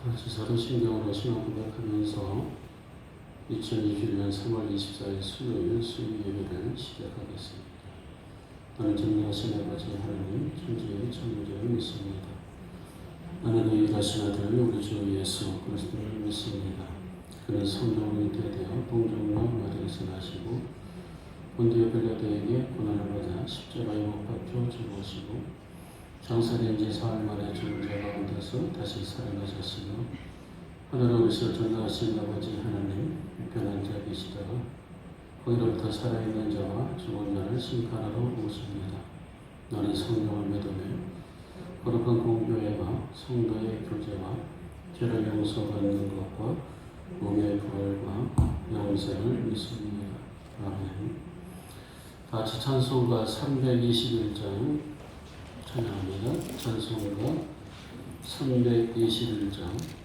같이 사도신경으로 신앙 고백하면서 2021년 3월 24일 수요일 수요 예배를 시작하겠습니다. 나는 전능하신 아버지 하나님 천지의 창조주를 믿습니다. 나는 유일하신 아들 우리 주 예수 그리스도를 믿습니다. 그는 성령으로 잉태되어 동정녀 마리아에서 나시고 본디오 빌라도에게 고난을 받아 십자가에 못 박혀 죽으시고 장사된 지 사흘 만에 죽은 자 가운데서 다시 살아나셨으며 하늘에 오르셔 전능하신 아버지 하나님 편한 자 계시다가 거기로부터 살아있는 자와 죽은 자를 심판하러 오십니다. 나는 성령을 믿으며 거룩한 공교회와 성도의 교제와 죄를 용서받는 것과 몸의 부활과 영생을 믿습니다. 아멘. 다같이 찬송가 321장 찬양합니다. 찬송가 321장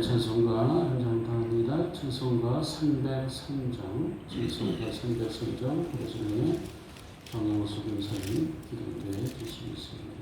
찬송가 한 장 더 합니다. 찬송가 303장, 찬송가 303장, 그중에 정영수 군사님 기도해 주시겠습니다.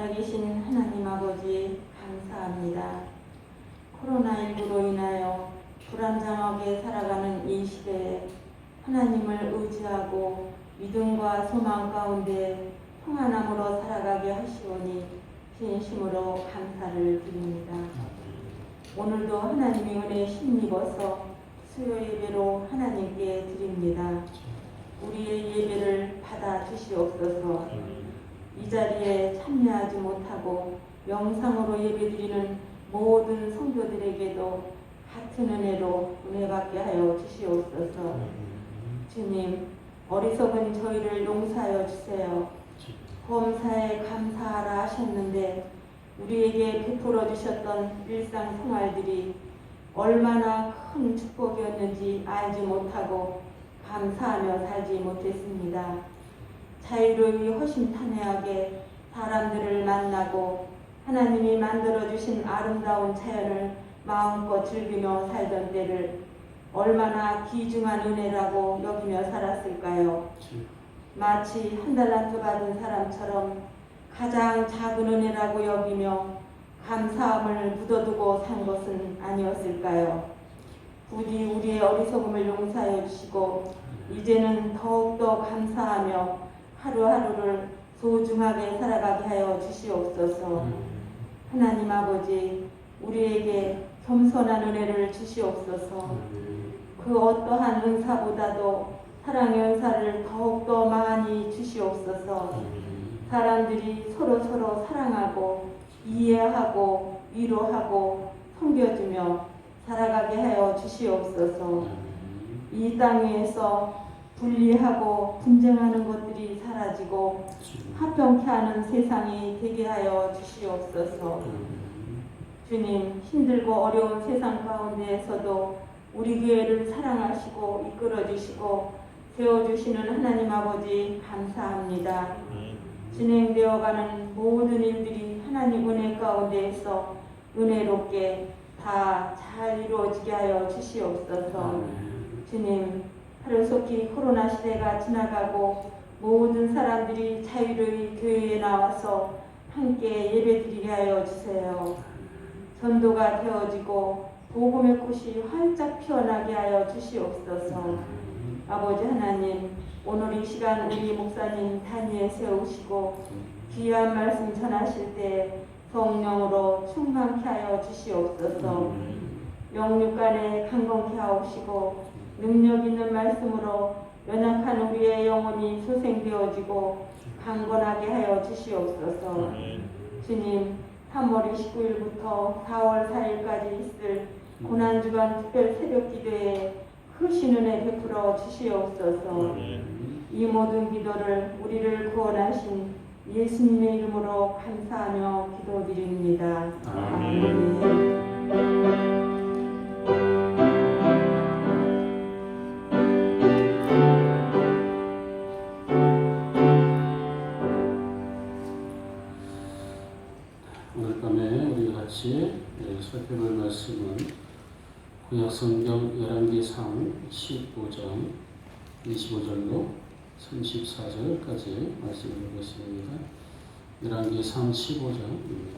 살아계신 하나님 아버지 감사합니다. 코로나19로 인하여 불안정하게 살아가는 이 시대에 하나님을 의지하고 믿음과 소망 가운데 평안함으로 살아가게 하시오니 진심으로 감사를 드립니다. 오늘도 하나님의 은혜에 힘입어서 수요 예배로 하나님께 드립니다. 우리의 예배를 받아 주시옵소서. 이 자리에 참여하지 못하고 영상으로 예배드리는 모든 성도들에게도 같은 은혜로 은혜받게 하여 주시옵소서. 주님, 어리석은 저희를 용서하여 주세요. 범사에 감사하라 하셨는데 우리에게 베풀어 주셨던 일상생활들이 얼마나 큰 축복이었는지 알지 못하고 감사하며 살지 못했습니다. 자유로이 허심탄회하게 사람들을 만나고 하나님이 만들어주신 아름다운 자연을 마음껏 즐기며 살던 때를 얼마나 귀중한 은혜라고 여기며 살았을까요? 마치 한 달란트 받은 사람처럼 가장 작은 은혜라고 여기며 감사함을 묻어두고 산 것은 아니었을까요? 부디 우리의 어리석음을 용서하여 주시고 이제는 더욱더 감사하며 하루하루를 소중하게 살아가게 하여 주시옵소서. 하나님 아버지, 우리에게 겸손한 은혜를 주시옵소서. 그 어떠한 은사보다도 사랑의 은사를 더욱더 많이 주시옵소서. 사람들이 서로 사랑하고 이해하고 위로하고 섬겨주며 살아가게 하여 주시옵소서. 이 땅 위에서 분리하고 분쟁하는 것들이 사라지고 화평케 하는 세상이 되게 하여 주시옵소서. 주님, 힘들고 어려운 세상 가운데에서도 우리 교회를 사랑하시고 이끌어주시고 세워주시는 하나님 아버지 감사합니다. 진행되어가는 모든 일들이 하나님 은혜 가운데에서 은혜롭게 다 잘 이루어지게 하여 주시옵소서. 주님, 하루속히 코로나 시대가 지나가고 모든 사람들이 자유로이 교회에 나와서 함께 예배드리게 하여 주세요. 전도가 되어지고 복음의 꽃이 활짝 피어나게 하여 주시옵소서. 아버지 하나님, 오늘 이 시간 우리 목사님 단위에 세우시고 귀한 말씀 전하실 때 성령으로 충만케 하여 주시옵소서. 영육간에 강건케 하옵시고 능력 있는 말씀으로 연약한 우리의 영혼이 소생되어지고 강건하게 하여 주시옵소서. 주님, 3월 29일부터 4월 4일까지 있을 고난주간 특별 새벽기도에 크신 은혜 베풀어 주시옵소서. 이 모든 기도를 우리를 구원하신 예수님의 이름으로 감사하며 기도드립니다. 아멘. 오늘 밤에 우리가 같이 살펴볼 말씀은 구약성경 열왕기상 15장 25절로 34절까지 말씀을 보겠습니다. 열왕기상 15장입니다.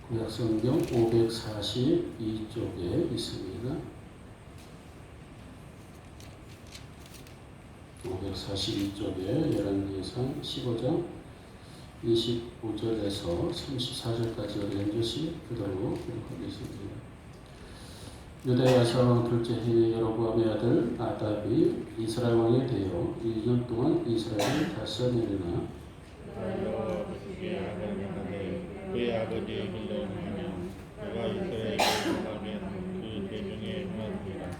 구약성경 542쪽에 있습니다. 542쪽에 열왕기상 15장 25절에서 34절까지 연주시 그대로 기록하겠습니다. 유다의 아사 둘째 해 여로보암의 아들 아답이 이스라엘 왕이 되어 1년 동안 이스라엘을 다스리나 그의 아버지의 길로 행하며 그가 이스라엘을 하면 그 대중에 행하니라.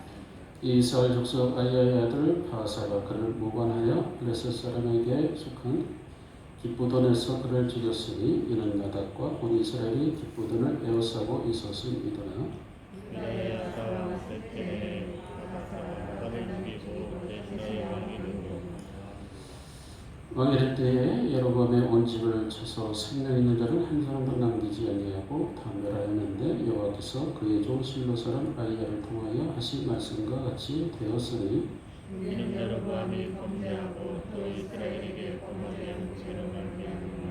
이스라엘 족속 아이야의 아들 바사가 그를 모관하여 블레셋 사람에게 속한 기쁘돈에서 그를 죽였으니 이는 나답과 온 이스라엘이 기쁘돈을 에워싸고 있었음이더라. 유다의 아사 셋째 해에 아삽을 죽이고 대신하여 왕이 되고 왕이 될 때에 여로보암의 온 집을 쳐서 생명 있는 자를 한 사람도 남기지 아니하고 다 멸하였는데 여호와께서 그의 종 실로 사람 아이야를 통하여 하신 말씀과 같이 되었으니 이는 여로보암이 범죄하고 또 이스라엘에게 범하게 한 죄로 말미암아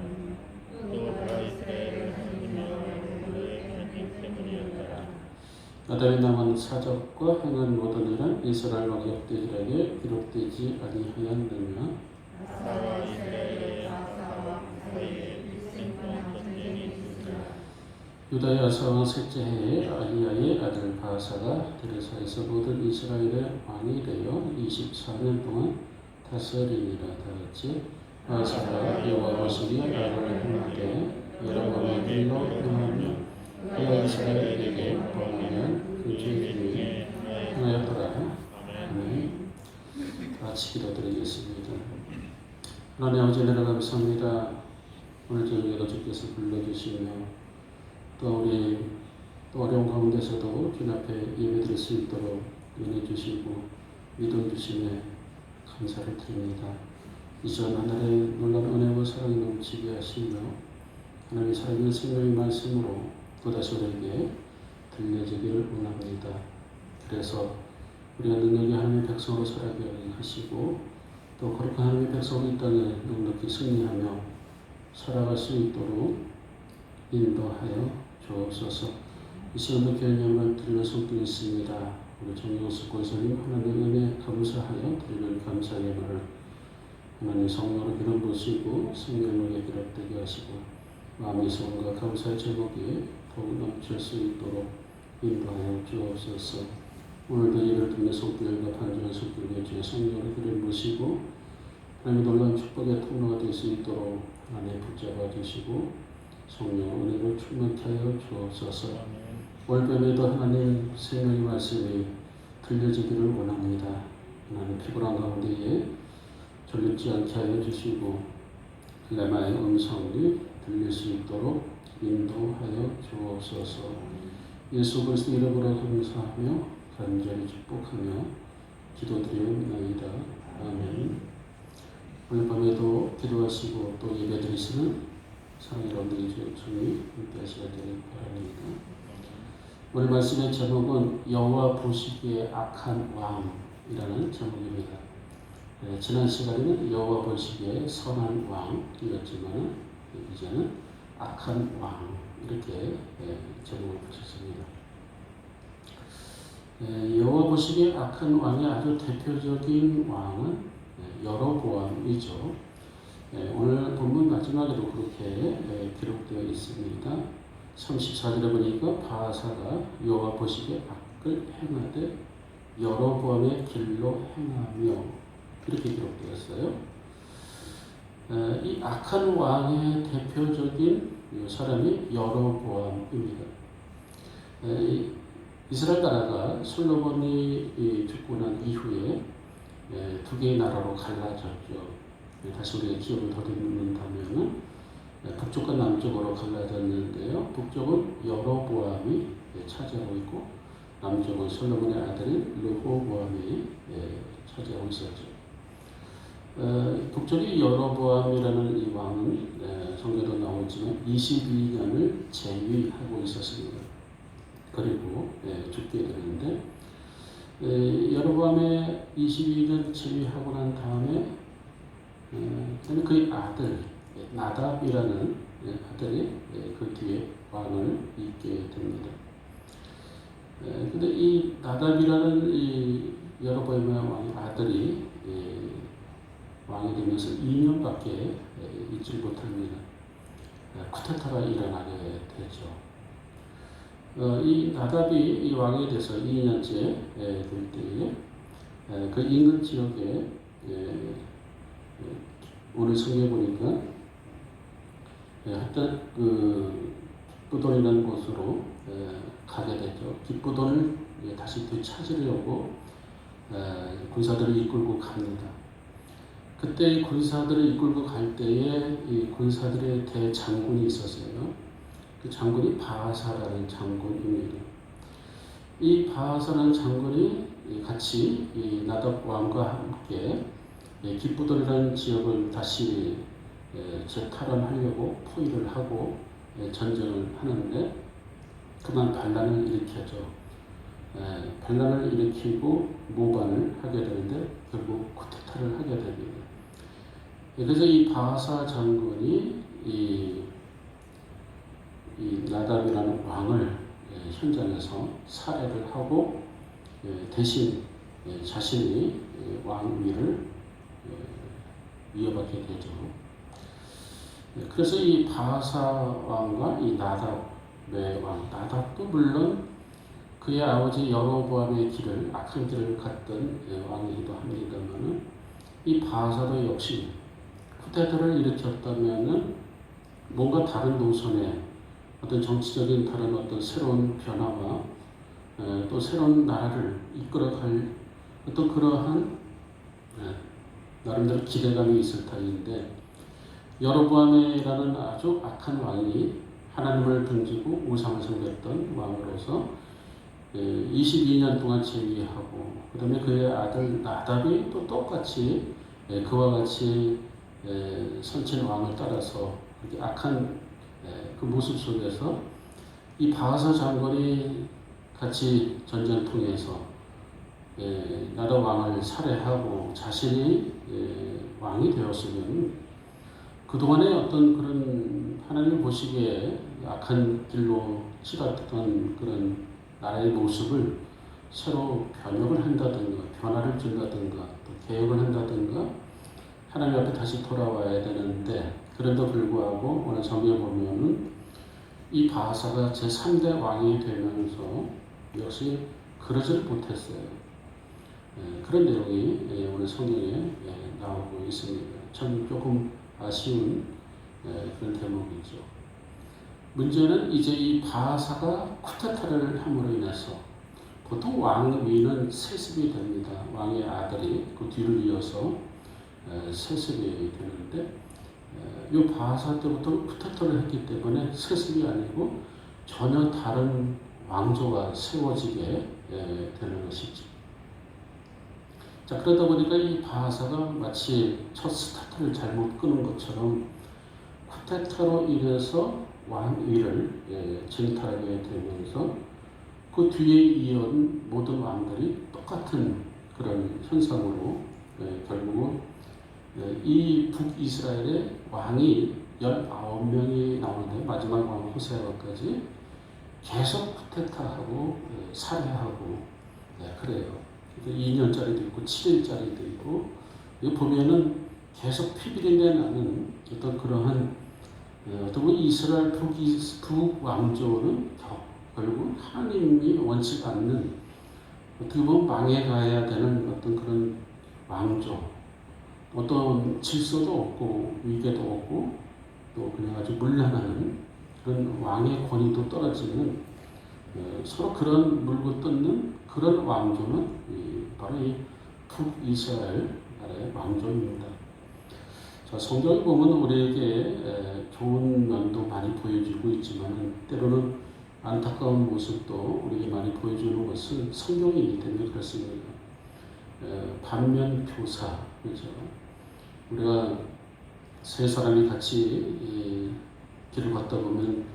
또 다 이스라엘을 하나님 여호와로 그의 하나님 때문이었더라. 아담이 남은 사적과 행한 모든 일은 이스라엘 왕 역대기록에 기록되지 아니하였느냐. 아사와 이스라엘의 아사와 사이에 일생 동안 전쟁이 있으니라. 유다의 아사왕 셋째 해에 아히야의 아들 바하사가 드레사에서 모든 이스라엘의 왕이 되어 24년 동안 다스리니라. 다같이 바하사가 여호와 보시기에 아론을 행하되 여로보암의 길로 행하며 그가 이스라엘에게 범하는 그 죄 중에 행하였더라. 아멘. 같이 기도드리겠습니다. 하나님 아버지 은혜를 감사합니다. 오늘 저녁에도 주께서 불러주시며 또 우리 또 어려운 가운데서도 주님 앞에 예배드릴 수 있도록 은혜 주시고 믿음 주심에 감사를 드립니다. 이 시간 하늘의 놀라운 은혜와 사랑이 넘치게 하시며 하나님의 살아있는 생명의 말씀으로 또다시 우리에게 들려지기를 원합니다. 그래서 우리가 능력이 하나님의 백성으로 살아가게 하시고 또 거룩한 하나님의 백성으로 이 땅에 넉넉히 승리하며 살아갈 수 있도록 인도하여 주옵소서. 이 시간도 교회님을 드리는 손길이 있습니다. 우리 정영수 권사님 하나님의 은혜 감사하여 드리는 감사의 말을 하나님 성령으로 기름 부으시고 성령으로 기록되게 하시고 마음의 소원과 감사의 제목이 더욱 넘칠 수 있도록 인도하여 주옵소서. 오늘도 예배를 듣는 손길과 반주한 손길과 주의 성령으로 기름 부으시고 하나님의 놀라운 축복의 통로가 될 수 있도록 하나님 붙잡아 주시고 성령 은혜로 충만케 하여 주옵소서. 월밤에도 하나님 생명의 말씀이 들려지기를 원합니다. 하나님 피곤한 가운데에 졸립지 않게 하여 주시고 레마의 음성이 들릴 수 있도록 인도하여 주옵소서. 예수 그리스도 이름으로 감사하며 간절히 축복하며 기도드리옵나이다. 아멘. 오늘 밤에도 기도하시고 또 예배드리시는 사랑하는 여러분들이 조용히 함께 하시길 바랍니다. 오늘 말씀의 제목은 여호와 보시기에 악한 왕이라는 제목입니다. 지난 시간에는 여호와 보시기에 선한 왕이었지만 이제는 악한 왕 이렇게 제목을 붙였습니다. 여호와 보시기에 악한 왕의 아주 대표적인 왕은 여로보암이죠. 오늘 본문 마지막에도 그렇게 기록되어 있습니다. 34절에 보니까 바하사가 여호와 보시기에 악을 행하되 여로보암의 길로 행하며 이렇게 기록되었어요. 이 악한 왕의 대표적인 사람이 여로보암입니다. 이스라엘 나라가 솔로몬이 죽고 난 이후에 두 개의 나라로 갈라졌죠. 다시 우리가 기억을 더듬는다면 북쪽과 남쪽으로 갈라졌는데요. 북쪽은 여로보암이 차지하고 있고 남쪽은 솔로몬의 아들인 르호보암이 차지하고 있었죠. 북쪽이 여로보암이라는 이 왕은 성경에도 나오지만 22년을 재위하고 있었습니다. 그리고 죽게 되는데 여로보암의 22년 재위하고 난 다음에 그의 아들 나답이라는 아들이 그 뒤에 왕을 잇게 됩니다. 근데 이 나답이라는 이 여로보암의 왕의 아들이 왕이 되면서 2년밖에 있지 못합니다. 쿠데타가 일어나게 되죠. 이 나답이 이 왕이 돼서 2년째 될 때에 그 인근 지역에 오늘 성경에 보니까 하여튼 그 기쁘돈이라는 곳으로 가게 되죠. 기쁘돈을 다시 되찾으려고 군사들을 이끌고 갑니다. 그때 이 군사들을 이끌고 갈 때에 이 군사들의 대장군이 있었어요. 그 장군이 바하사라는 장군입니다. 이 바하사라는 장군이 같이 이 나답 왕과 함께 기쁘돈이라는 지역을 다시 재탈환하려고 포위를 하고 전쟁을 하는데 그만 반란을 일으켜죠. 반란을 일으키고 모반을 하게 되는데 결국 쿠데타를 하게 됩니다. 그래서 이 바하사 장군이 이 나답이라는 왕을 현장에서 살해를 하고 대신 자신이 왕위를 이어받게 되죠. 그래서 이 바하사 왕과 이 나답의 왕, 나답도 물론 그의 아버지 여로보암의 길을, 악한 길을 갔던 왕이기도 합니다만, 이 바하사도 역시 쿠데타를 일으켰다면은 뭔가 다른 노선의 어떤 정치적인 다른 어떤 새로운 변화와 또 새로운 나라를 이끌어갈 어떤 그러한 나름대로 기대감이 있을 터인데, 여로보암이라는 아주 악한 왕이 하나님을 등지고 우상을 섬겼던 왕으로서 22년 동안 재위하고, 그 다음에 그의 아들 나답이 또 똑같이 그와 같이 선친 왕을 따라서 그렇게 악한 그 모습 속에서 이 바하사 장군이 같이 전쟁통에서 나라 왕을 살해하고 자신이 왕이 되었으면 그동안의 어떤 그런 하나님 보시기에 악한 길로 치닫던 그런 나라의 모습을 새로 변혁을 한다든가 변화를 준다든가 또 개혁을 한다든가 하나님 앞에 다시 돌아와야 되는데, 그럼에도 불구하고 오늘 성경에 보면은 이 바하사가 제3대 왕이 되면서 역시 그러지를 못했어요. 그런 내용이 오늘 성경에 나오고 있습니다. 참 조금 아쉬운 그런 대목이죠. 문제는 이제 이 바하사가 쿠데타를 함으로 인해서 보통 왕위는 세습이 됩니다. 왕의 아들이 그 뒤를 이어서 세습이 되는데, 이 바하사 때부터 쿠데타를 했기 때문에 세습이 아니고 전혀 다른 왕조가 세워지게 되는 것이죠. 자, 그러다 보니까 이 바하사가 마치 첫 스타트를 잘못 끄는 것처럼 쿠데타로 인해서 왕위를 쟁탈하게 되면서 그 뒤에 이은 모든 왕들이 똑같은 그런 현상으로 결국은 이 북이스라엘의 왕이 19명이 나오는데, 마지막 왕 호세아까지 계속 쿠데타하고 살해하고 그래요. 2년짜리도 있고 7일짜리도 있고, 이거 보면은 계속 피비린내 나는 어떤 그러한 어떤 이스라엘 북왕조는 결국 하나님이 원치 않는 어떻게 보면 망해가야 되는 어떤 그런 왕조, 어떤 질서도 없고 위계도 없고 또 그냥 아주 물러나는 그런 왕의 권위도 떨어지는 서로 그런 물고 뜯는 그런 왕조는 바로 이 북이스라엘 나라의 왕조입니다. 자, 성경을 보면 우리에게 좋은 면도 많이 보여주고 있지만 때로는 안타까운 모습도 우리에게 많이 보여주는 것은 성경이기 때문에 그렇습니다. 반면 교사, 그렇죠? 우리가 세 사람이 같이 길을 걷다 보면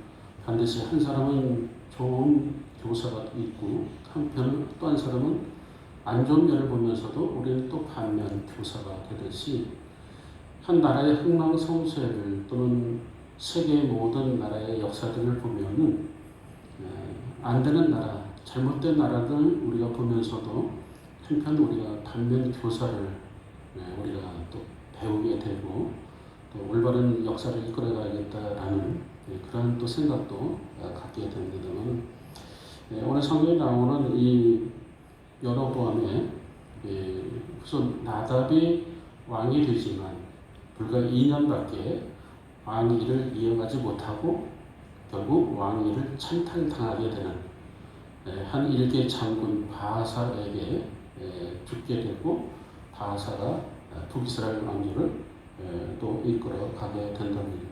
반드시 한 사람은 좋은 교사가 있고 한편 또 한 사람은 안 좋은 면을 보면서도 우리는 또 반면 교사가 되듯이 한 나라의 흥망성쇠를 또는 세계의 모든 나라의 역사들을 보면은 안 되는 나라, 잘못된 나라들 우리가 보면서도 한편 우리가 반면 교사를 우리가 또 배우게 되고 또 올바른 역사를 이끌어가야겠다라는 그런 또 생각도 갖게 됩니다만, 오늘 성경에 나오는 이 여로보암의 우선 나답이 왕이 되지만 불과 2년밖에 왕위를 이어가지 못하고 결국 왕위를 찬탈당하게 되는 한 일개 장군 바하사에게 죽게 되고, 바하사가 북이스라엘 왕조를 또 이끌어 가게 된답니다.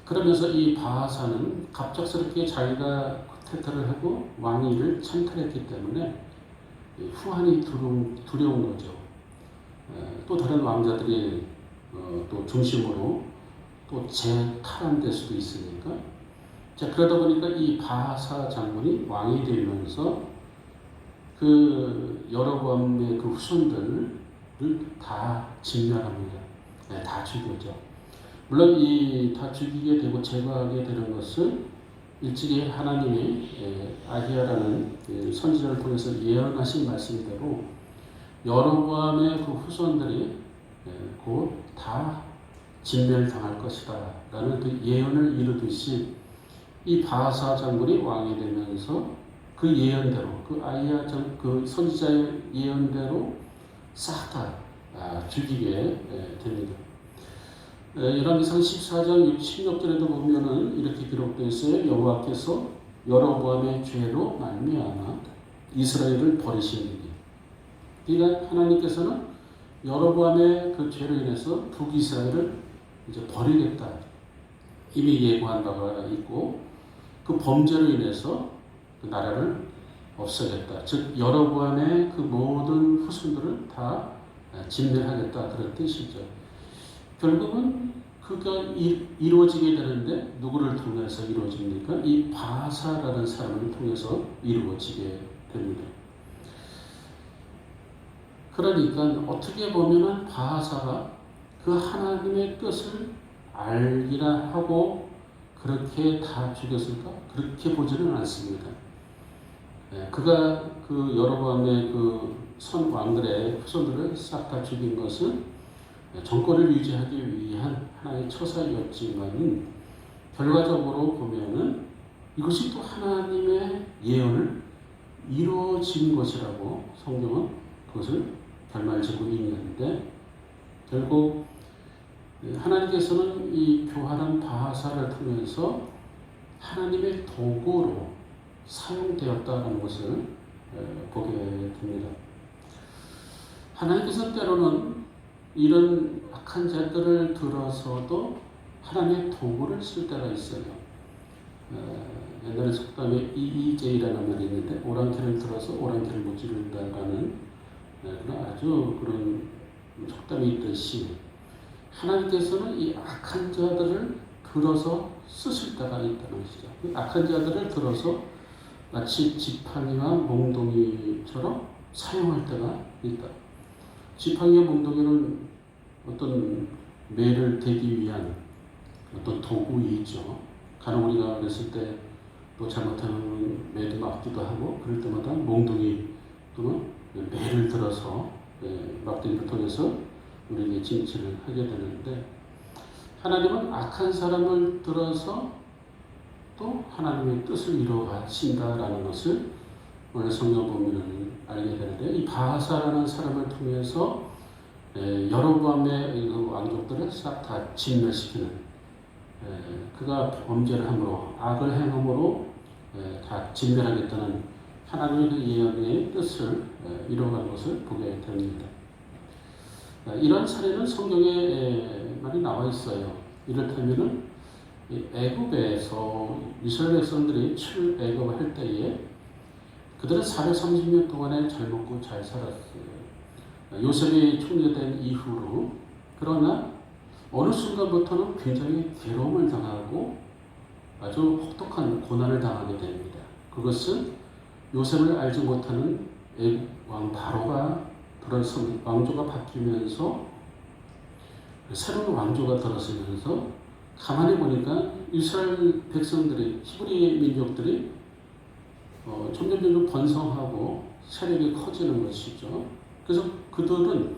그러면서 이 바하사는 갑작스럽게 자기가 쿠데타를 하고 왕위를 찬탈했기 때문에 후환이 두려운 거죠. 또 다른 왕자들이 또 중심으로 또 재탈환될 수도 있으니까 자, 그러다 보니까 이 바하사 장군이 왕이 되면서 그 여로보암의 그 후손들을 다 진멸합니다. 네, 다 죽여죠. 물론 이 다 죽이게 되고 제거하게 되는 것은 일찍이 하나님이 아히야라는 선지자를 통해서 예언하신 말씀대로 여로보암의 그 후손들이 곧 다 진멸당할 것이다 라는 그 예언을 이루듯이 이 바하사 장군이 왕이 되면서 그 예언대로 그 아히야 그 선지자의 예언대로 싹 다 죽이게 됩니다. 열왕기상 14장 16절에도 보면은 이렇게 기록되어 있어요. 여호와께서 여로보암의 죄로 말미암아 이스라엘을 버리시니. 그러니까 하나님께서는 여로보암의 그 죄로 인해서 북이스라엘을 이제 버리겠다. 이미 예고한 바가 있고 그 범죄로 인해서 그 나라를 없애겠다. 즉 여로보암의 그 모든 후손들을 다 진멸하겠다 그런 뜻이죠. 결국은 그가 이루어지게 되는데 누구를 통해서 이루어집니까? 이 바하사라는 사람을 통해서 이루어지게 됩니다. 그러니까 어떻게 보면은 바하사가 그 하나님의 뜻을 알기나 하고 그렇게 다 죽였을까? 그렇게 보지는 않습니다. 그가 그 여로보암의 그 선 왕들의 후손들을 싹 다 죽인 것은 정권을 유지하기 위한 하나의 처사였지만 결과적으로 보면은 이것이 또 하나님의 예언을 이루어진 것이라고 성경은 그것을 결말지고 있는데 결국 하나님께서는 이 교활한 바하사를 통해서 하나님의 도구로 사용되었다는 것을 보게 됩니다. 하나님께서 때로는 이런 악한 자들을 들어서도 하나님의 도구를 쓸 때가 있어요. 옛날에 속담에 이의제이라는 말이 있는데 오랑캐를 들어서 오랑캐를 무찌른다라는 아주 그런 속담이 있듯이 하나님께서는 이 악한 자들을 들어서 쓰실 때가 있다는 것이죠. 그 악한 자들을 들어서 마치 지팡이와 몽둥이처럼 사용할 때가 있다. 지팡이와 몽둥이는 어떤 매를 대기 위한 어떤 도구이죠. 간혹 우리가 그랬을 때 또 잘못하면 매도 맞기도 하고 그럴 때마다 몽둥이 또는 매를 들어서 막대기를 통해서 우리에게 진치를 하게 되는데 하나님은 악한 사람을 들어서 또 하나님의 뜻을 이루어가신다라는 것을 오늘 성경 보면 알게 되는데 이 바하사라는 사람을 통해서 여로보암의 왕족들을 싹 다 진멸시키는 그가 범죄를 함으로 악을 행함으로 다 진멸하겠다는 하나님의 예언의 뜻을 이루어가는 것을 보게 됩니다. 이런 사례는 성경에 많이 나와 있어요. 이를테면은 애굽에서 이스라엘 백성들이 출애굽을 할 때에 그들은 430년 동안에 잘 먹고 잘 살았어요. 요셉이 총리된 이후로 그러나 어느 순간부터는 굉장히 괴로움을 당하고 아주 혹독한 고난을 당하게 됩니다. 그것은 요셉을 알지 못하는 애굽 왕 바로가 들어서 왕조가 바뀌면서 새로운 왕조가 들어서면서 가만히 보니까 이스라엘 백성들이 히브리 민족들이 점점 번성하고 세력이 커지는 것이죠. 그래서 그들은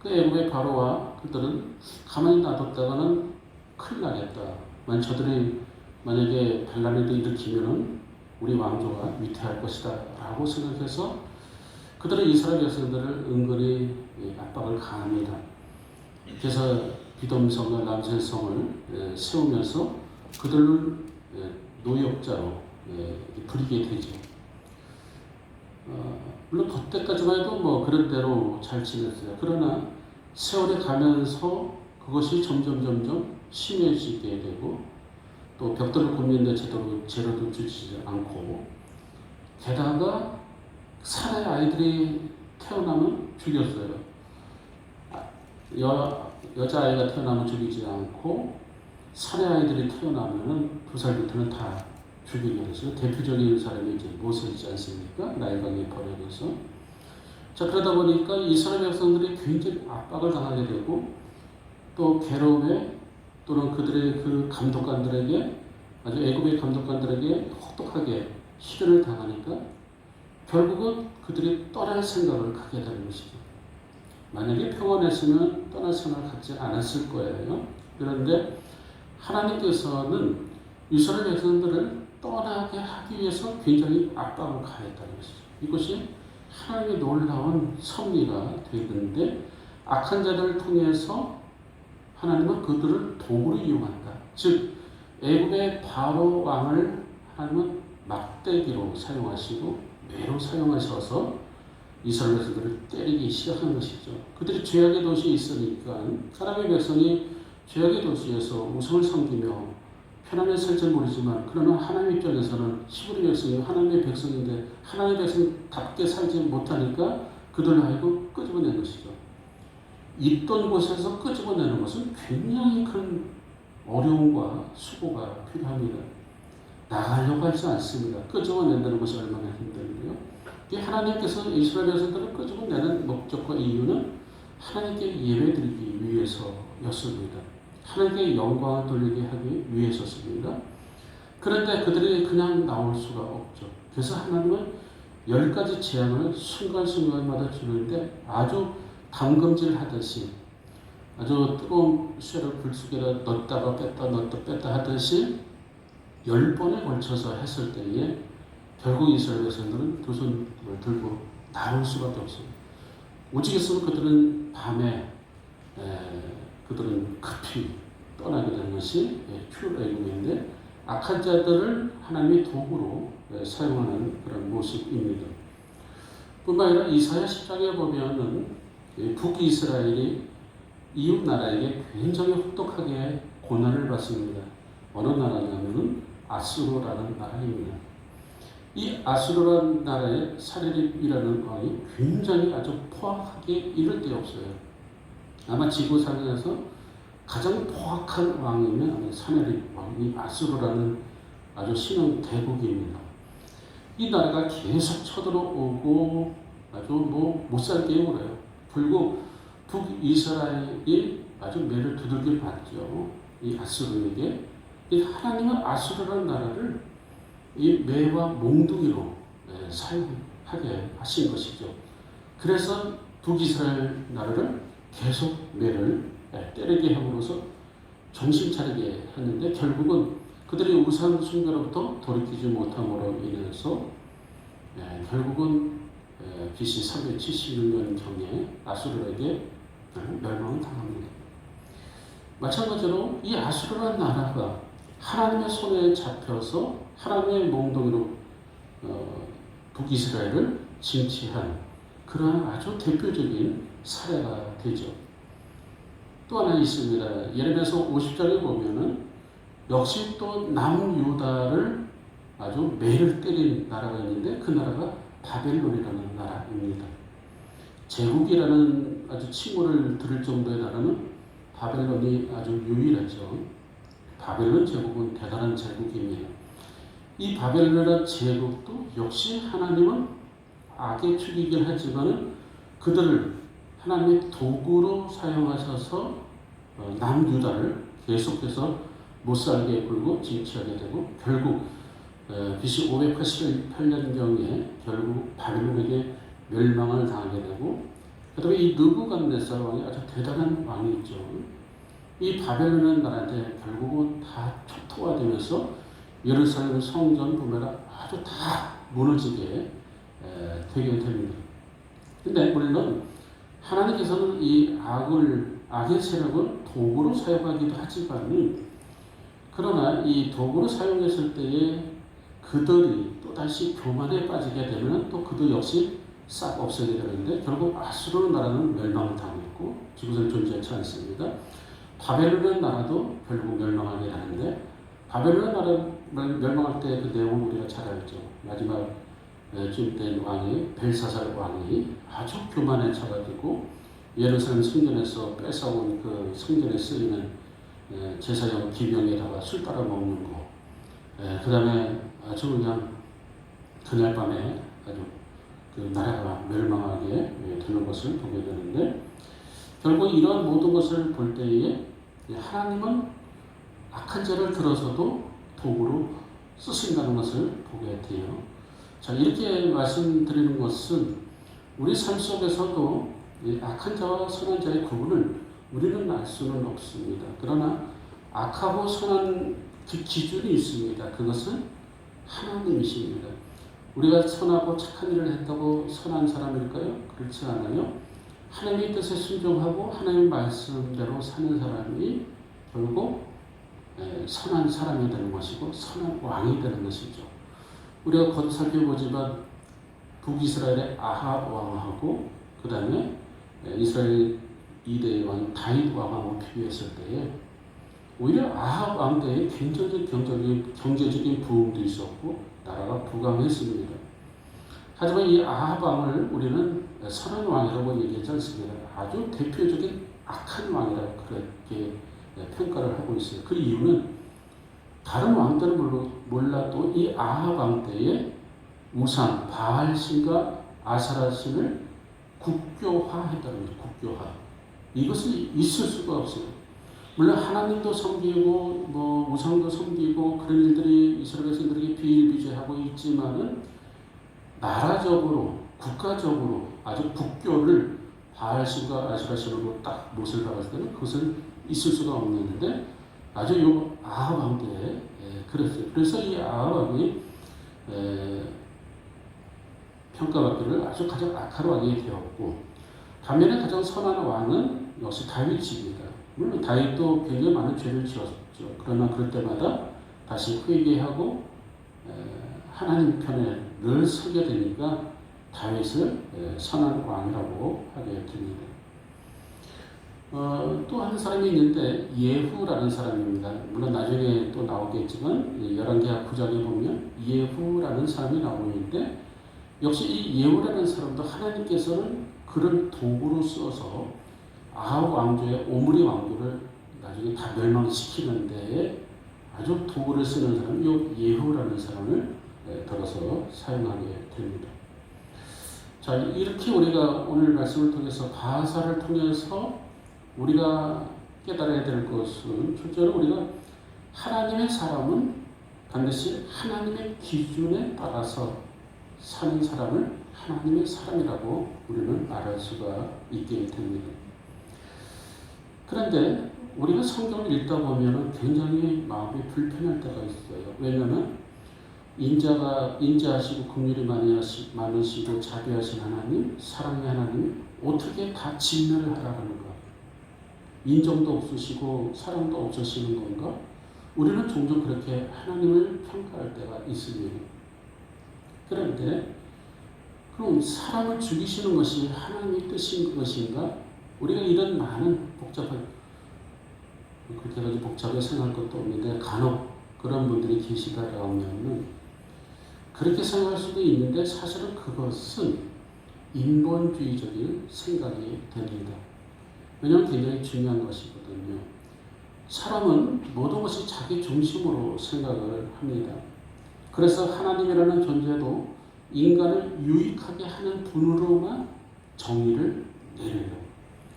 그 애굽의 바로와 그들은 가만히 놔뒀다가는 큰일 나겠다. 저들이 만약에 반란을 일으키면은 우리 왕조가 위태할 것이다 라고 생각해서 그들은 이스라엘 백성들을 은근히 압박을 가합니다. 그래서 비돔성과 남센성을 세우면서 그들을 노역자로 부리게 되죠. 물론 그때까지만 해도 뭐 그런 대로 잘 지냈어요. 그러나 세월이 가면서 그것이 점점 심해지게 되고 또 벽돌을 굽는데 제대로 재료도 주지 않고 게다가 사내 아이들이 태어나면 죽였어요. 여자아이가 태어나면 죽이지 않고 사내 아이들이 태어나면은 2살부터는 다 죽이게 되죠. 대표적인 사람이 이제 모세이지 않습니까? 나일강에 버려져서. 자, 그러다 보니까 이스라엘 백성들이 굉장히 압박을 당하게 되고 또 괴로움에 또는 그들의 그 감독관들에게 아주 애굽의 감독관들에게 혹독하게 시련을 당하니까 결국은 그들이 떠날 생각을 하게 되는 것이죠. 만약에 평안했으면 떠날 생각을 갖지 않았을 거예요. 그런데 하나님께서는 이스라엘 백성들을 떠나게 하기 위해서 굉장히 압박을 가했다는 것이죠. 이것이 하나님의 놀라운 섭리가 되는데 악한 자들을 통해서 하나님은 그들을 도구로 이용한다. 즉 애굽의 바로 왕을 하나님은 막대기로 사용하시고 매로 사용하셔서 이스라엘 백성들을 때리기 시작한 것이죠. 그들이 죄악의 도시에 있으니까 하나님의 백성이 죄악의 도시에서 우상을 섬기며 편안히 살지 모르지만 그러나 하나님 입장에서는 히브리 백성이 하나님의 백성인데 하나님의 백성답게 살지 못하니까 그들을 하여금 끄집어낸 것이죠. 있던 곳에서 끄집어내는 것은 굉장히 큰 어려움과 수고가 필요합니다. 나가려고 하지 않습니다. 끄집어낸다는 것이 얼마나 힘든데요. 하나님께서 이스라엘 백성들을 끄집어내는 목적과 이유는 하나님께 예배드리기 위해서였습니다. 하나님께 영광을 돌리게 하기 위해서였습니다. 그런데 그들이 그냥 나올 수가 없죠. 그래서 하나님은 10가지 재앙을 순간순간마다 주는데 아주 담금질 하듯이 아주 뜨거운 쇠를 불 속에다 넣었다가 뺐다 하듯이 10번에 걸쳐서 했을 때에 결국 이스라엘 백성들은 두 손을 들고 나올 수밖에 없습니다. 오직 있으면 그들은 밤에 그들은 급히 떠나게 되는 것이 출애굽인데 악한 자들을 하나님의 도구로 사용하는 그런 모습입니다. 뿐만 아니라 이사야 10장에 보면은 북이스라엘이 이웃 나라에게 굉장히 혹독하게 고난을 받습니다. 어느 나라냐면은 아수르라는 나라입니다. 이 아수르라는 나라의 사르립이라는 왕이 굉장히 아주 포악하게 이를 데 없어요. 아마 지구상에서 가장 포악한 왕이면 사르립 왕이 아수르라는 아주 신흥 대국입니다. 이 나라가 계속 쳐들어오고 아주 못살게 굴어요. 그리고 북이스라엘이 아주 매를 두들겨 봤죠. 이 아수르에게. 이 하나님은 아수르라는 나라를 이 매와 몽둥이로 사용하게 하신 것이죠. 그래서 북이스라엘 나라를 계속 매를 때리게 함으로써 정신 차리게 했는데 결국은 그들이 우상 숭배로부터 돌이키지 못함으로 인해서 결국은 BC 376년경에 아수르에게 멸망을 당합니다. 마찬가지로 이 아수르라는 나라가 하나님의 손에 잡혀서 하나님의 몽둥이로 북이스라엘을 징치한 그러한 아주 대표적인 사례가 되죠. 또 하나 있습니다. 예레미야서 50장에 보면은 역시 또 남유다를 아주 매를 때린 나라가 있는데 그 나라가 바벨론이라는 나라입니다. 제국이라는 아주 칭호를 들을 정도의 나라는 바벨론이 아주 유일하죠. 바벨론 제국은 대단한 제국입니다. 이 바벨론이라는 제국도 역시 하나님은 악의 축이긴 하지만 그들을 하나님의 도구로 사용하셔서 남유다를 계속해서 못살게 굴고 징치하게 되고 결국 BC 588년경에 결국 바벨론에게 멸망을 당하게 되고 그 다음에 이 느부갓네살 왕이 아주 대단한 왕이죠. 이 바벨론 나라한테 결국은 다 초토화되면서 예루살렘 성전 보면 아주 다 무너지게 되게 됩니다. 근데 물론 하나님께서는 이 악의 세력을 도구로 사용하기도 하지만 그러나 이 도구로 사용했을 때에 그들이 또다시 교만에 빠지게 되면 또 그들 역시 싹 없어지게 되는데 결국 아수르 나라는 멸망을 당했고 지구상에 존재하지 않습니다. 바벨론 나라도 결국 멸망하게 하는데 바벨론 나라 멸망할 때 그 내용을 우리가 잘 알죠. 마지막 쯤된 왕이 벨사살 왕이 아주 교만에 차가지고 예루살렘 성전에서 뺏어온 그 성전에 쓰이는 제사용 기병에다가 술 따라 먹는 거, 그 다음에 아주 그냥 그날 밤에 아주 그 나라가 멸망하게 되는 것을 보게 되는데, 결국 이러한 모든 것을 볼 때에 하나님은 악한 자를 들어서도 도구로 쓰신다는 것을 보게 돼요. 자, 이렇게 말씀드리는 것은 우리 삶 속에서도 악한 자와 선한 자의 구분을 우리는 알 수는 없습니다. 그러나 악하고 선한 그 기준이 있습니다. 그것은 하나님이십니다. 우리가 선하고 착한 일을 했다고 선한 사람일까요? 그렇지 않아요. 하나님의 뜻에 순종하고 하나님의 말씀대로 사는 사람이 결국 선한 사람이 되는 것이고 선한 왕이 되는 것이죠. 우리가 곧 살펴보지만 북이스라엘의 아합 왕하고 그 다음에 이스라엘 2대 왕 다윗 왕하고 비교했을 때에 오히려 아합 왕 때에 굉장히 경제적인 부흥도 있었고 나라가 부강했습니다. 하지만 이 아합 왕을 우리는 선한 왕이라고 얘기하지 않습니다. 아주 대표적인 악한 왕이라고 그렇게 평가를 하고 있어요. 그 이유는 다른 왕들은 몰라도 이 아합 왕 때에 우상 바알신과 아세라신을 국교화했다는 거죠. 국교화. 이것은 있을 수가 없어요. 물론 하나님도 섬기고 우상도 섬기고 그런 일들이 이스라엘 백성들에게 비일비재하고 있지만은 나라적으로 국가적으로 아주 국교를 바알신과 아세라신으로 딱 못을 박았을 때는 그것은 있을 수가 없는데 아주 요 아합 왕 때에 그랬어요. 그래서 이 아합 왕이 평가받기를 아주 가장 악한 왕이 되었고, 반면에 가장 선한 왕은 역시 다윗입니다. 물론 다윗도 굉장히 많은 죄를 지었죠. 그러나 그럴 때마다 다시 회개하고 하나님 편에 늘 서게 되니까 다윗을 선한 왕이라고 하게 됩니다. 또 한 사람이 있는데 예후라는 사람입니다. 물론 나중에 또 나오겠지만 열왕기하 9장에 보면 예후라는 사람이 나오고 있는데, 역시 이 예후라는 사람도 하나님께서는 그런 도구로 써서 아합 왕조의 오므리 왕조를 나중에 다 멸망시키는 데에 아주 도구를 쓰는 사람이 이 예후라는 사람을 들어서 사용하게 됩니다. 자, 이렇게 우리가 오늘 말씀을 통해서 바사를 통해서 우리가 깨달아야 될 것은, 첫째로 우리가 하나님의 사람은 반드시 하나님의 기준에 따라서 사는 사람을 하나님의 사람이라고 우리는 알을 수가 있게 됩니다. 그런데 우리가 성경을 읽다 보면 굉장히 마음이 불편할 때가 있어요. 왜냐하면 인자하시고 긍휼이 많으시고 자비하신 하나님, 사랑의 하나님 어떻게 다 진멸하라는 가? 인정도 없으시고 사랑도 없으시는 건가? 우리는 종종 그렇게 하나님을 평가할 때가 있습니다. 그런데 그럼 사람을 죽이시는 것이 하나님의 뜻인 것인가? 우리가 이런 많은 그렇게까지 복잡하게 생각할 것도 없는데 간혹 그런 분들이 계시다라고 하면 그렇게 생각할 수도 있는데, 사실은 그것은 인본주의적인 생각이 됩니다. 왜냐하면 굉장히 중요한 것이거든요. 사람은 모든 것이 자기 중심으로 생각을 합니다. 그래서 하나님이라는 존재도 인간을 유익하게 하는 분으로만 정의를 내려요.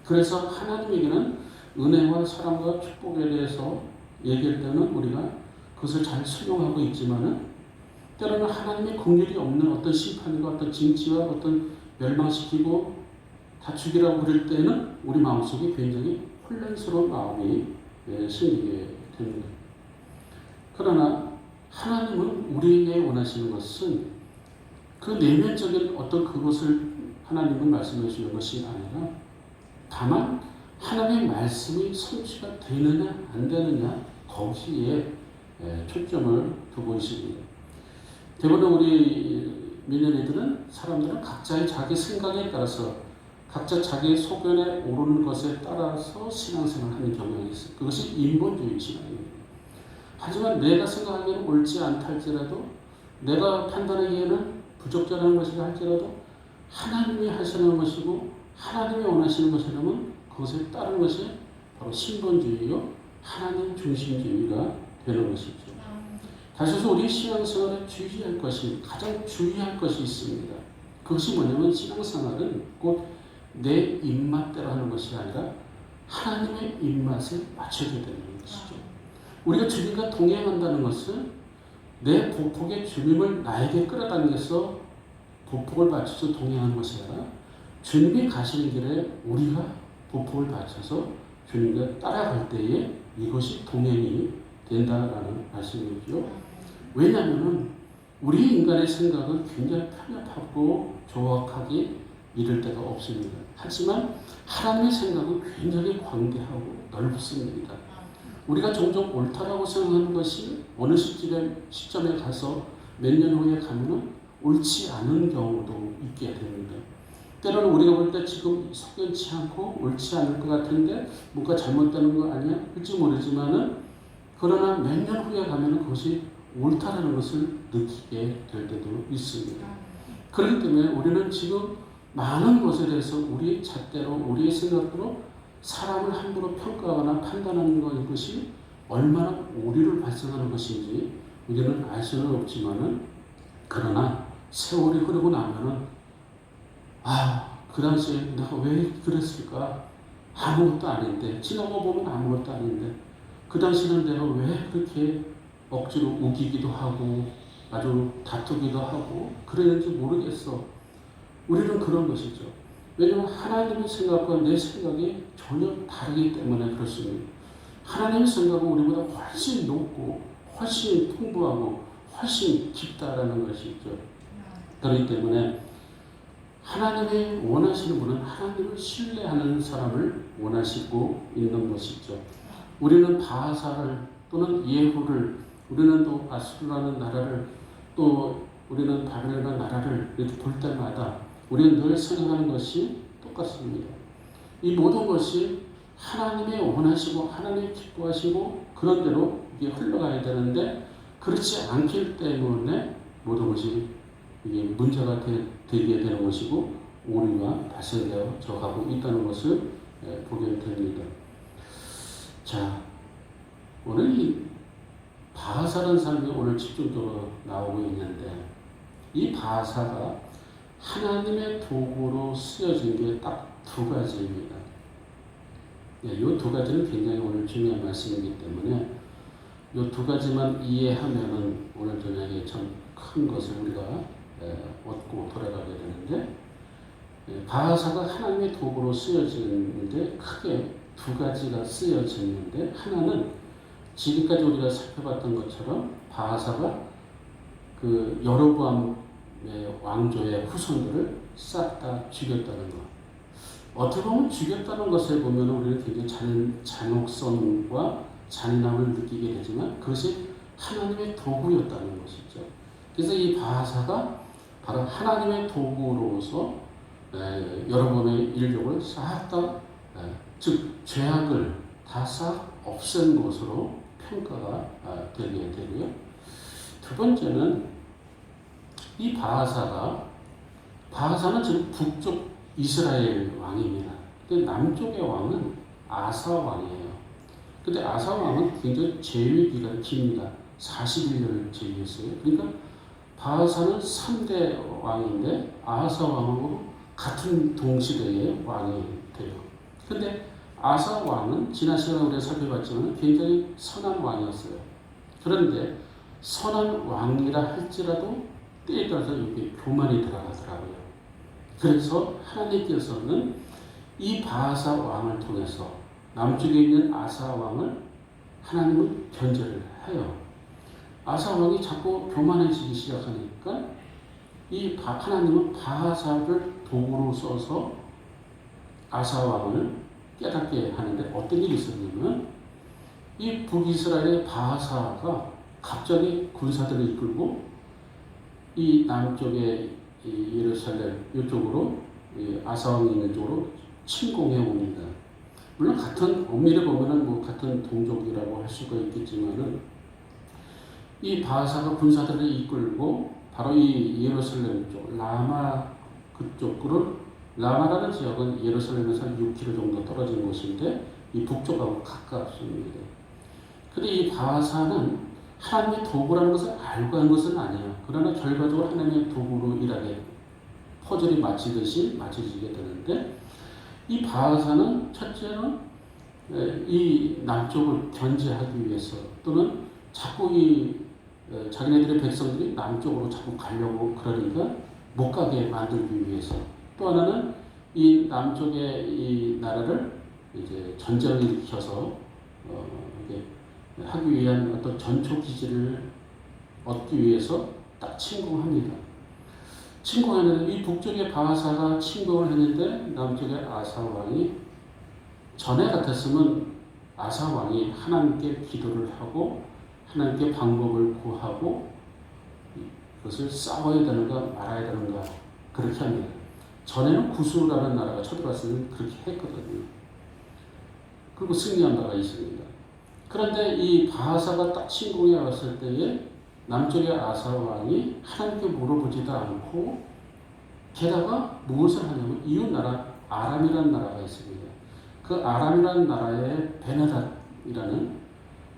그래서 하나님에게는 은혜와 사랑과 축복에 대해서 얘기할 때는 우리가 그것을 잘 수용하고 있지만은, 때로는 하나님의 긍휼이 없는 어떤 심판과 어떤 징치와 어떤 멸망시키고 다 죽이라고 그럴 때는 우리 마음속에 굉장히 혼란스러운 마음이 생기게 됩니다. 그러나 하나님은 우리에게 원하시는 것은 그 내면적인 어떤 그것을 하나님은 말씀해 주는 것이 아니라 다만 하나님의 말씀이 성취가 되느냐 안 되느냐 거기에 초점을 두고 있습니다. 대부분 우리 민연이들은 사람들은 각자의 자기 생각에 따라서 각자 자기 소견에 오르는 것에 따라서 신앙생활을 하는 경향이 있어요. 그것이 인본주의 신앙입니다. 하지만 내가 생각하기에는 옳지 않다 할지라도, 내가 판단하기에는 부적절한 것이라 할지라도 하나님이 하시는 것이고 하나님이 원하시는 것이라면 그것에 따르는 것이 바로 신본주의요 하나님 중심주의가 되는 것이죠. 다시 해서 우리 신앙생활에 주의할 것이, 가장 주의할 것이 있습니다. 그것이 뭐냐면 신앙생활은 곧 내 입맛대로 하는 것이 아니라 하나님의 입맛에 맞춰야 되는 것이죠. 우리가 주님과 동행한다는 것은 내 보폭의 주님을 나에게 끌어당겨서 보폭을 맞춰서 동행하는 것이 아니라 주님이 가시는 길에 우리가 보폭을 맞춰서 주님과 따라갈 때에 이것이 동행이 된다라는 말씀이죠. 왜냐하면 우리 인간의 생각은 굉장히 편협하고 조악하게 이를 데가 없습니다. 하지만 하나님의 생각은 굉장히 광대하고 넓습니다. 우리가 종종 옳다라고 생각하는 것이 어느 시점에 가서 몇 년 후에 가면 옳지 않은 경우도 있게 됩니다. 때로는 우리가 볼 때 지금 석연치 않고 옳지 않을 것 같은데 뭔가 잘못되는 거 아니야? 그렇지 모르지만은 그러나 몇 년 후에 가면 그것이 옳다라는 것을 느끼게 될 때도 있습니다. 그렇기 때문에 우리는 지금 많은 것에 대해서 우리 잣대로 우리의 생각으로 사람을 함부로 평가하거나 판단하는 것이 얼마나 오류를 발생하는 것인지 우리는 알 수는 없지만은 그러나 세월이 흐르고 나면은 그 당시에 내가 왜 그랬을까? 아무것도 아닌데 지나고 보면 아무것도 아닌데 그 당시에는 내가 왜 그렇게 억지로 우기기도 하고 아주 다투기도 하고 그랬는지 모르겠어. 우리는 그런 것이죠. 왜냐하면 하나님의 생각과 내 생각이 전혀 다르기 때문에 그렇습니다. 하나님의 생각은 우리보다 훨씬 높고 훨씬 풍부하고 훨씬 깊다라는 것이죠. 그렇기 때문에 하나님이 원하시는 분은 하나님을 신뢰하는 사람을 원하시고 있는 것이죠. 우리는 바하사를 또는 예후를 우리는 또 아수르라는 나라를 또 우리는 바벨론이라는 나라를 이렇게 볼 때마다 우리는 늘 생각하는 것이 똑같습니다. 이 모든 것이 하나님의 원하시고 하나님이 기뻐하시고 그런 대로 이게 흘러가야 되는데 그렇지 않기 때문에 모든 것이 이게 문제가 되게 되는 것이고 오류가 발생되어 가고 있다는 것을 보게 됩니다. 자, 오늘 이 바하사라는 사람이 오늘 집중적으로 나오고 있는데 이 바하사가 하나님의 도구로 쓰여진 게 딱 두 가지입니다. 이 두 가지는 굉장히 오늘 중요한 말씀이기 때문에 이 두 가지만 이해하면은 오늘 저녁에 참 큰 것을 우리가 얻고 돌아가게 되는데 바하사가 하나님의 도구로 쓰여지는데 크게 두 가지가 쓰여지는데 하나는 지금까지 우리가 살펴봤던 것처럼 바하사가 그 여로보암의 왕조의 후손들을 싹 다 죽였다는 것. 어떻게 보면 죽였다는 것을 보면 우리는 굉장히 잔혹성과 잔인함을 느끼게 되지만 그것이 하나님의 도구였다는 것이죠. 그래서 이 바하사가 바로 하나님의 도구로서 여로보암의 일족을 싹 다 즉 죄악을 다 싹 없앤 것으로 평가가 되게 되고요. 두 번째는 이 바하사는 지금 북쪽 이스라엘 왕입니다. 근데 남쪽의 왕은 아사 왕이에요. 근데 아사 왕은 굉장히 재위 기간이 깁니다. 41년을 재위했어요. 그러니까 바하사는 3대 왕인데 아사 왕하고 같은 동시대의 왕이 돼요. 근데 아사 왕은 지난 시간에 우리가 살펴봤지만 굉장히 선한 왕이었어요. 그런데 선한 왕이라 할지라도 때에 따라서 여기 교만이 들어가더라고요. 그래서 하나님께서는 이 바하사 왕을 통해서 남쪽에 있는 아사 왕을 하나님은 견제를 해요. 아사 왕이 자꾸 교만해지기 시작하니까 이 하나님은 바하사를 도구로 써서 아사 왕을 깨닫게 하는데 어떤 일이 있었냐면 이 북이스라엘의 바하사가 갑자기 군사들을 이끌고 이 남쪽의 이 예루살렘 이쪽으로 아사 왕이 있는 쪽으로 침공해 옵니다. 물론 같은 엄밀히 보면은 뭐 같은 동족이라고 할 수가 있겠지만은 이 바하사가 군사들을 이끌고 바로 이 예루살렘 쪽 라마 그쪽으로 라마라는 지역은 예루살렘에서 6km 정도 떨어진 곳인데 이 북쪽하고 가깝습니다. 근데 이 바하사는 하나님의 도구라는 것을 알고 한 것은 아니에요. 그러나 결과적으로 하나님의 도구로 일하게 퍼즐이 맞추듯이 맞춰지게 되는데, 이 바하사는 첫째는 이 남쪽을 견제하기 위해서, 또는 자꾸 자기네들의 백성들이 남쪽으로 자꾸 가려고 그러니까 못 가게 만들기 위해서, 또 하나는 이 남쪽의 이 나라를 이제 전쟁을 일으켜서 이렇게 하기 위한 어떤 전초 기지를 얻기 위해서 딱 침공합니다. 침공하는데 이 북쪽의 바하사가 침공을 했는데 남쪽의 아사 왕이, 전에 같았으면 아사 왕이 하나님께 기도를 하고 하나님께 방법을 구하고 그것을 싸워야 되는가 말아야 되는가 그렇게 합니다. 전에는 구스라는 나라가 쳐들어왔을 때 그렇게 했거든요. 그리고 승리한 바가 있습니다. 그런데 이 바하사가 딱 침공해 왔을 때에 남쪽의 아사 왕이 하나님께 물어보지도 않고, 게다가 무엇을 하냐면 이웃 나라 아람이라는 나라가 있습니다. 그 아람이라는 나라의 베나닷이라는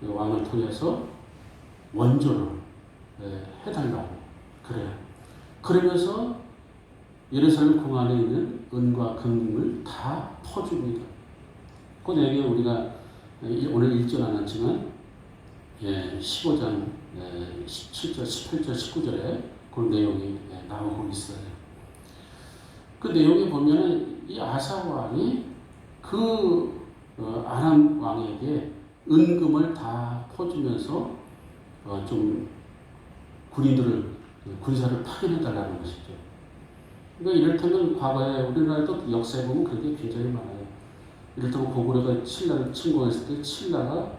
왕을 통해서 원조를 해달라고 그래요. 그러면서 예루살렘 궁 안에 있는 은과 금을 다 퍼줍니다. 그 내용이 우리가 오늘 읽지는 않았지만 15장 17절, 18절, 19절에 그 내용이 나오고 있어요. 그 내용에 보면 이 아사 왕이 그 아람 왕에게 은금을 다 퍼주면서 좀 군사를 파견해달라는 것이죠. 그러니까 이를테면 과거에 우리나라도 역사에 보면 그런 게 굉장히 많아요. 이를테면 고구려가 신라를 침공했을 때 신라가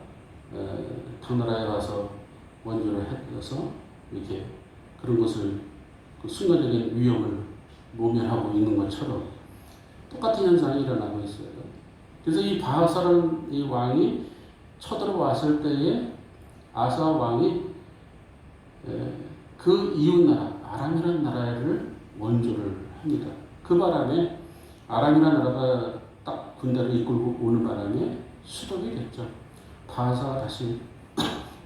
당나라에 와서 원조를 해서 이렇게 그런 것을 그 순간적인 위험을 모면하고 있는 것처럼 똑같은 현상이 일어나고 있어요. 그래서 이 바하사라는 이 왕이 쳐들어왔을 때에 아사 왕이 그 이웃 나라 아람이라는 나라를 원조를 합니다. 그 바람에 아람이라는 나라가 딱 군대를 이끌고 오는 바람에 수독이 됐죠. 바하사가 다시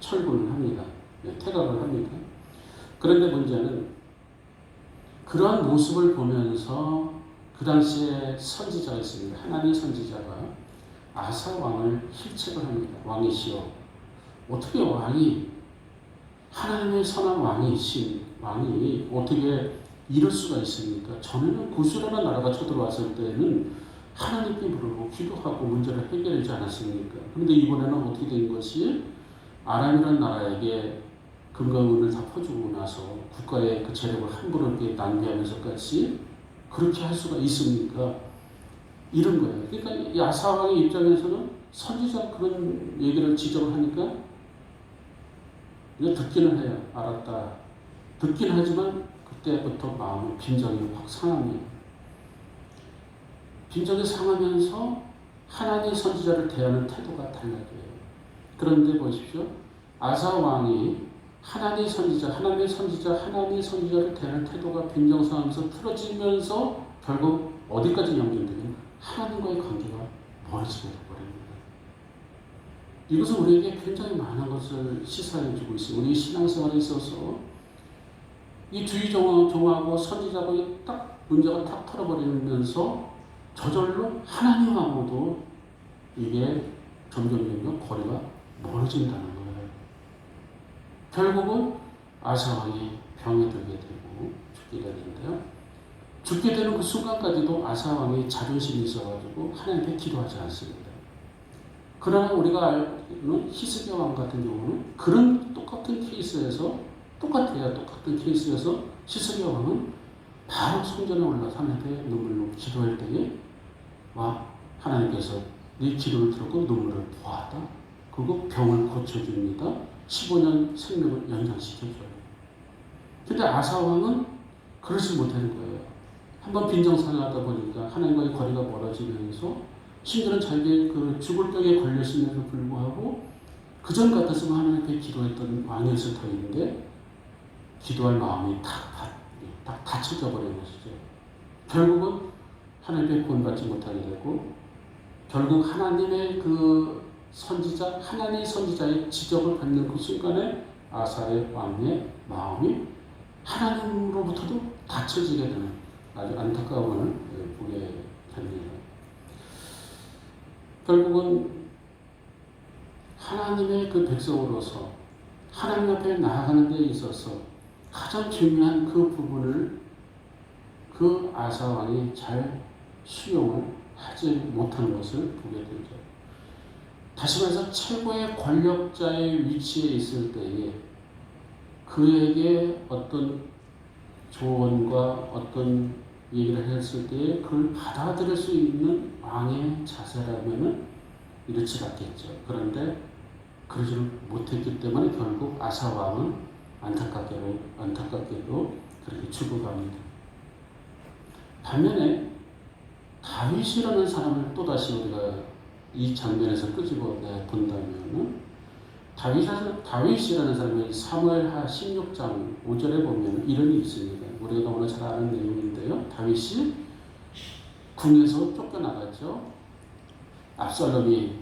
철군을 합니다. 퇴각을 합니다. 그런데 문제는 그러한 모습을 보면서 그 당시에 선지자가 있습니다. 하나님의 선지자가 아사 왕을 실책을 합니다. 왕이시여, 어떻게 왕이 하나님의 선한 왕이신 왕이 어떻게 이럴 수가 있습니까? 전에는 구스라는 나라가 쳐들어왔을 때는 하나님께 부르고 기도하고 문제를 해결하지 않았습니까? 그런데 이번에는 어떻게 된 것이 아람이라는 나라에게 금과 은을 다 퍼주고 나서 국가의 그 재력을 함부로 이렇게 낭비하면서까지 그렇게 할 수가 있습니까? 이런 거예요. 그러니까 이 아사 왕의 입장에서는 선지자 그런 얘기를 지적을 하니까 이제 듣기는 해요. 알았다. 듣긴 하지만 그때부터 마음의 빈정이 확 상합니다. 빈정이 상하면서 하나님의 선지자를 대하는 태도가 달라져요. 그런데 보십시오. 아사 왕이 하나님의 선지자를 대하는 태도가 빈정상하면서 틀어지면서 결국 어디까지 연결되면 하나님과의 관계가 멀어지게 되어버립니다. 이것은 우리에게 굉장히 많은 것을 시사해주고 있습니다. 우리 신앙생활에 있어서 이 주의종하고 선지자하고 딱 문제가 탁 털어버리면서 저절로 하나님하고도 이게 점점 거리가 멀어진다는 거예요. 결국은 아사 왕이 병에 들게 되고 죽게 되는데요. 죽게 되는 그 순간까지도 아사 왕이 자존심이 있어가지고 하나님께 기도하지 않습니다. 그러나 우리가 알는 히스기야 왕 같은 경우는 그런 똑같은 케이스에서 히스기야 왕은 바로 성전에 올라서 하나님께 눈물로 기도할 때에 하나님께서 네 기도를 들었고 눈물을 보았다. 그리고 병을 고쳐줍니다. 15년 생명을 연장시켜줘요. 근데 아사 왕은 그러지 못하는 거예요. 한번 빈정상하다 보니까 하나님과의 거리가 멀어지면서 심지어는 자기의 그 죽을 병에 걸렸음에도 불구하고 그전 같았으면 하나님께 기도했던 왕이었을 터인데 기도할 마음이 딱 닫혀져 버린 것이죠. 결국은 하나님께 구원받지 못하게 되고 결국 하나님의 그 선지자, 하나님의 선지자의 지적을 받는 그 순간에 아사의 왕의 마음이 하나님으로부터도 닫혀지게 되는 아주 안타까움을 보게 됩니다. 결국은 하나님의 그 백성으로서 하나님 앞에 나아가는 데 있어서 가장 중요한 그 부분을 그 아사 왕이 잘 수용을 하지 못하는 것을 보게 되죠. 다시 말해서 최고의 권력자의 위치에 있을 때에 그에게 어떤 조언과 어떤 얘기를 했을 때에 그걸 받아들일 수 있는 왕의 자세라면 이렇지 않겠죠. 그런데 그러지를 못했기 때문에 결국 아사 왕은 안타깝게도 그렇게 죽어갑니다. 반면에 다윗이라는 사람을 또다시 우리가 이 장면에서 끄집어내 본다면 다윗이라는 사람이 사무엘하 16장 5절에 보면 이런 일이 있습니다. 우리가 너무나 잘 아는 내용인데요. 다윗이 궁에서 쫓겨나갔죠. 압살롬이